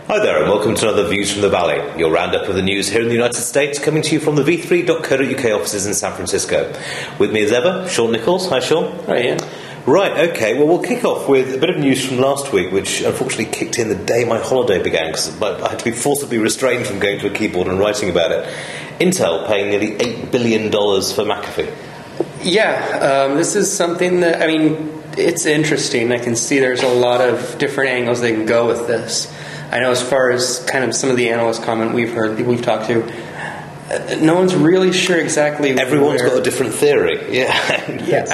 Hi there and welcome to another Views from the Valley, your roundup of the news here in the United States, coming to you from the v3.co.uk offices in San Francisco. With me as ever, Shaun Nichols. Hi Shaun. Hi Iain. Right, okay, well we'll kick off with a bit of news from last week, which unfortunately kicked in the day my holiday began, because I had to be forcibly restrained from going to a keyboard and writing about it. Intel paying nearly $8 billion for McAfee. Yeah, this is something that, it's interesting. I can see there's a lot of different angles they can go with this. I know as far as kind of some of the analyst comment we've heard, people we've talked to, no one's really sure exactly. Everyone's got a different theory. Yeah. Yeah.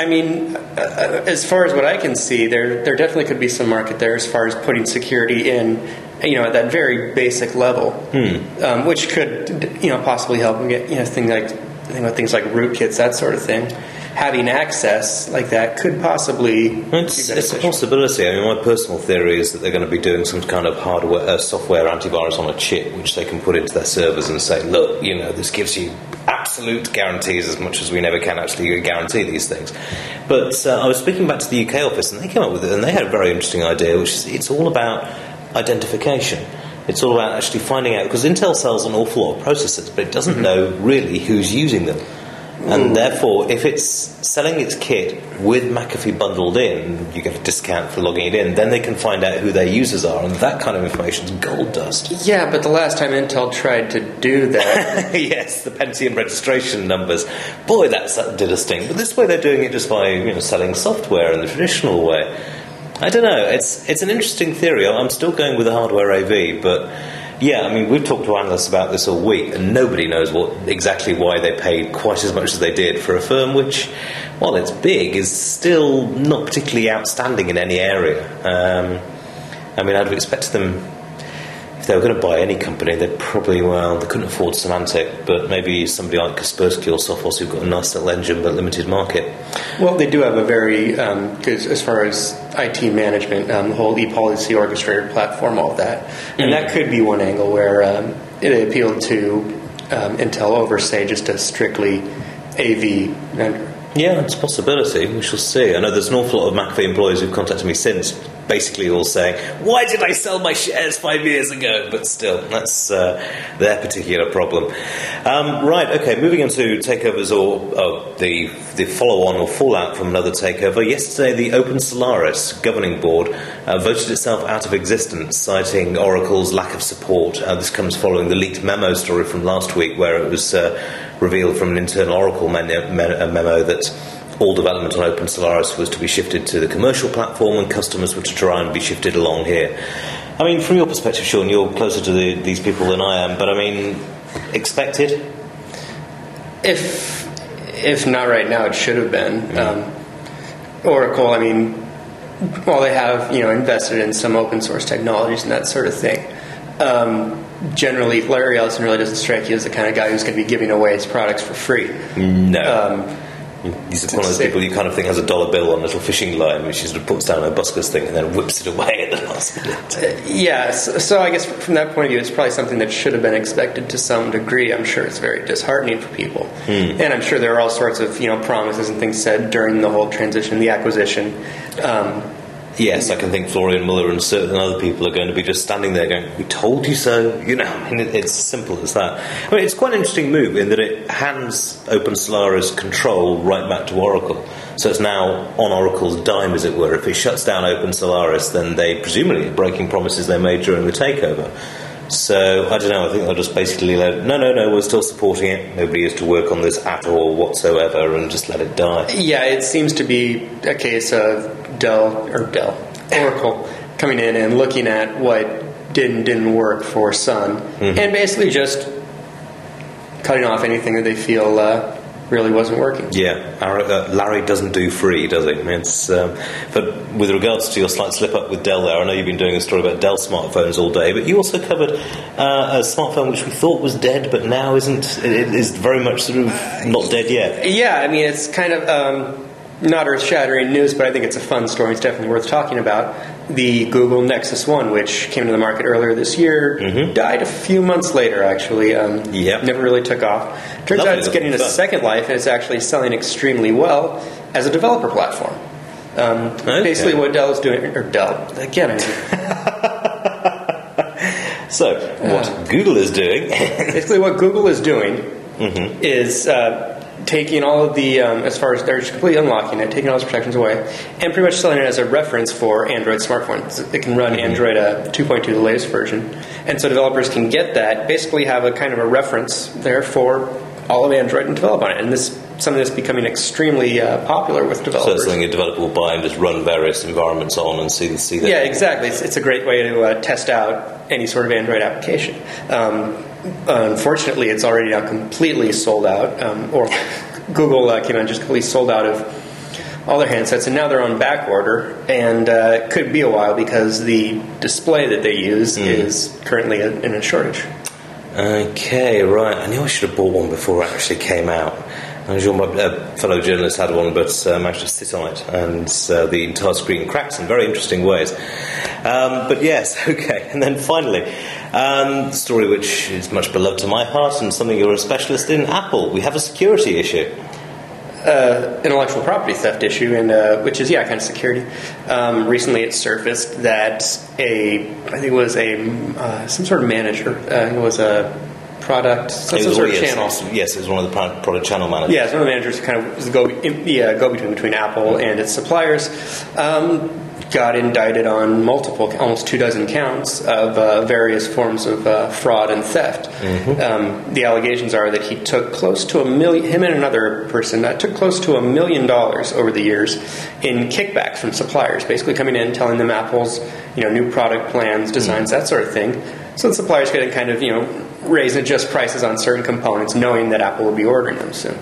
As far as what I can see, there definitely could be some market there as far as putting security in, at that very basic level, which could, possibly help them get, things like rootkits, that sort of thing. Having access like that could possibly be beneficial. It's a possibility. My personal theory is that they're going to be doing some kind of hardware, software antivirus on a chip, which they can put into their servers and say, look, this gives you absolute guarantees, as much as we never can actually guarantee these things. But I was speaking back to the UK office, and they came up with it, and they had a very interesting idea, which is it's all about identification. It's all about actually finding out, because Intel sells an awful lot of processors, but it doesn't know really who's using them. And therefore, if it's selling its kit with McAfee bundled in, you get a discount for logging it in, then they can find out who their users are, and that kind of information is gold dust. Yeah, but the last time Intel tried to do that... Yes, the Pentium registration numbers. Boy, that did a sting. But this way they're doing it just by selling software in the traditional way. I don't know, it's an interesting theory. I'm still going with the hardware AV, but... Yeah, we've talked to analysts about this all week, and nobody knows exactly why they paid quite as much as they did for a firm which, while it's big, is still not particularly outstanding in any area. I'd have expected them, if they were going to buy any company, they'd probably, they couldn't afford Symantec, but maybe somebody like Kaspersky or Sophos, who've got a nice little engine but limited market. Well, they do have a very good, as far as IT management, the whole e-policy orchestrator platform, all of that. And that could be one angle where it appealed to Intel over, say, just a strictly AV vendor. Yeah, it's a possibility. We shall see. I know there's an awful lot of McAfee employees who've contacted me since, basically all saying, why did I sell my shares 5 years ago? But still, that's their particular problem. Right, okay, moving on to takeovers or the follow-on or fallout from another takeover. Yesterday, the OpenSolaris governing board voted itself out of existence, citing Oracle's lack of support. This comes following the leaked memo story from last week, where it was revealed from an internal Oracle memo that all development on OpenSolaris was to be shifted to the commercial platform, and customers were to try and be shifted along here. From your perspective, Shaun, you're closer to these people than I am, but expected? If not right now, it should have been. Oracle, while they have invested in some open source technologies and that sort of thing, generally Larry Ellison really doesn't strike you as the kind of guy who's going to be giving away his products for free. No. He's one of those people you kind of think has a dollar bill on a little fishing line, which he sort of puts down a busker's thing and then whips it away at the last minute. Yes, so I guess from that point of view, it's probably something that should have been expected to some degree. I'm sure it's very disheartening for people. And I'm sure there are all sorts of promises and things said during the whole transition, the acquisition. Yes, I can think Florian Muller and certain other people are going to be just standing there going, we told you so. It's as simple as that. It's quite an interesting move in that it hands OpenSolaris control right back to Oracle. So it's now on Oracle's dime, as it were. If it shuts down OpenSolaris, then they presumably are breaking promises they made during the takeover. So, I don't know, I think they'll just basically no, we're still supporting it. Nobody is to work on this at all whatsoever, and just let it die. Yeah, it seems to be a case of Oracle coming in and looking at what didn't work for Sun, and basically just cutting off anything that they feel really wasn't working. Yeah, Larry doesn't do free, does he? But with regards to your slight slip up with Dell there, I know you've been doing a story about Dell smartphones all day, but you also covered a smartphone which we thought was dead, but now isn't. It is very much sort of not dead yet. Yeah, it's kind of not earth-shattering news, but I think it's a fun story. It's definitely worth talking about. The Google Nexus One, which came to the market earlier this year, died a few months later, actually. Never really took off. Turns out it's getting a second life, and it's actually selling extremely well as a developer platform. Basically what Dell is doing, or Dell, again, So, what Google is doing... Basically, what Google is doing is taking all of the, as far as they're just completely unlocking it, taking all those protections away, and pretty much selling it as a reference for Android smartphones. It can run Android 2.2, the latest version. And so developers can get that, basically have a kind of a reference there for all of Android and develop on it. And this something that's becoming extremely popular with developers. So it's something a developer will buy and just run various environments on and see that. Yeah, exactly. It's a great way to test out any sort of Android application. Unfortunately, it's already now completely sold out, or Google came out and just completely sold out of all their handsets, and now they're on back order, and it could be a while because the display that they use is currently in a shortage. Okay, right. I knew I should have bought one before it actually came out. I'm sure my fellow journalist had one, but managed to sit on it, and the entire screen cracks in very interesting ways. But yes, okay. And then finally, the story which is much beloved to my heart and something you're a specialist in, Apple. We have a security issue. Intellectual property theft issue, and which is kind of security. Recently, it surfaced that I think it was some sort of manager. It was a product, some sort of channel. Yes, it was one of the product channel managers. Yeah, it's one of the managers who kind of was the go-between Apple and its suppliers. Got indicted on almost 24 counts of various forms of fraud and theft. The allegations are that he took close to him and another person, took close to $1 million over the years in kickbacks from suppliers, basically coming in, telling them Apple's new product plans, designs, that sort of thing. So the suppliers could kind of, raise and adjust prices on certain components, knowing that Apple will be ordering them soon.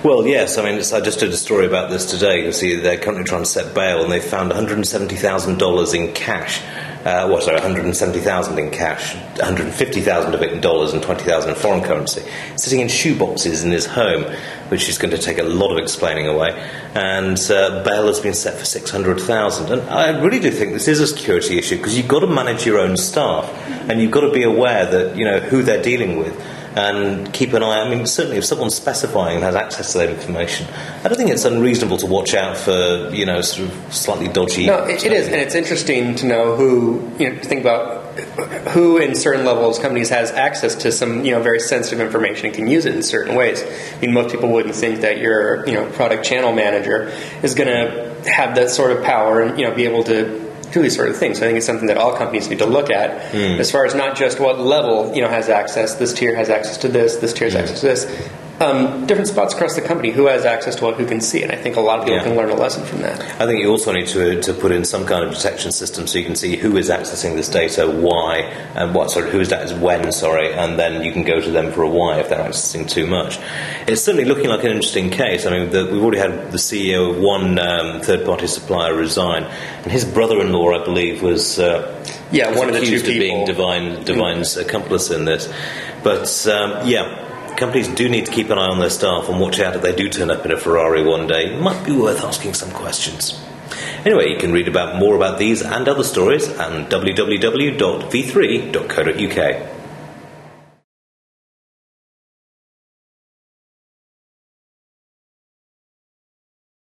Well, yes. I mean, I just did a story about this today. You see, they're currently trying to set bail, and they found $170,000 in cash. $170,000 in cash, $150,000 of it in dollars and $20,000 in foreign currency, sitting in shoeboxes in his home, which is going to take a lot of explaining away. And bail has been set for $600,000. And I really do think this is a security issue, because you've got to manage your own staff, and you've got to be aware that who they're dealing with. And keep an eye. I mean, certainly, if someone's specifying and has access to that information, I don't think it's unreasonable to watch out for, sort of slightly dodgy. No, it is, and it's interesting to know who. Think about who in certain levels companies has access to some, very sensitive information and can use it in certain ways. I mean, most people wouldn't think that your, product channel manager is going to have that sort of power and, be able to do these sort of things. So I think it's something that all companies need to look at as far as not just what level has access. This tier has access to this. This tier has access to this. Different spots across the company, who has access to what, who can see it. I think a lot of people can learn a lesson from that. I think you also need to put in some kind of detection system so you can see who is accessing this data, why, and who is that when, and then you can go to them for a why if they're accessing too much. It's certainly looking like an interesting case. I mean, we've already had the CEO of one third-party supplier resign, and his brother-in-law, I believe, was one of the two people of being Divine's accomplice in this. But companies do need to keep an eye on their staff and watch out if they do turn up in a Ferrari one day. It might be worth asking some questions. Anyway, you can read more about these and other stories at www.v3.co.uk.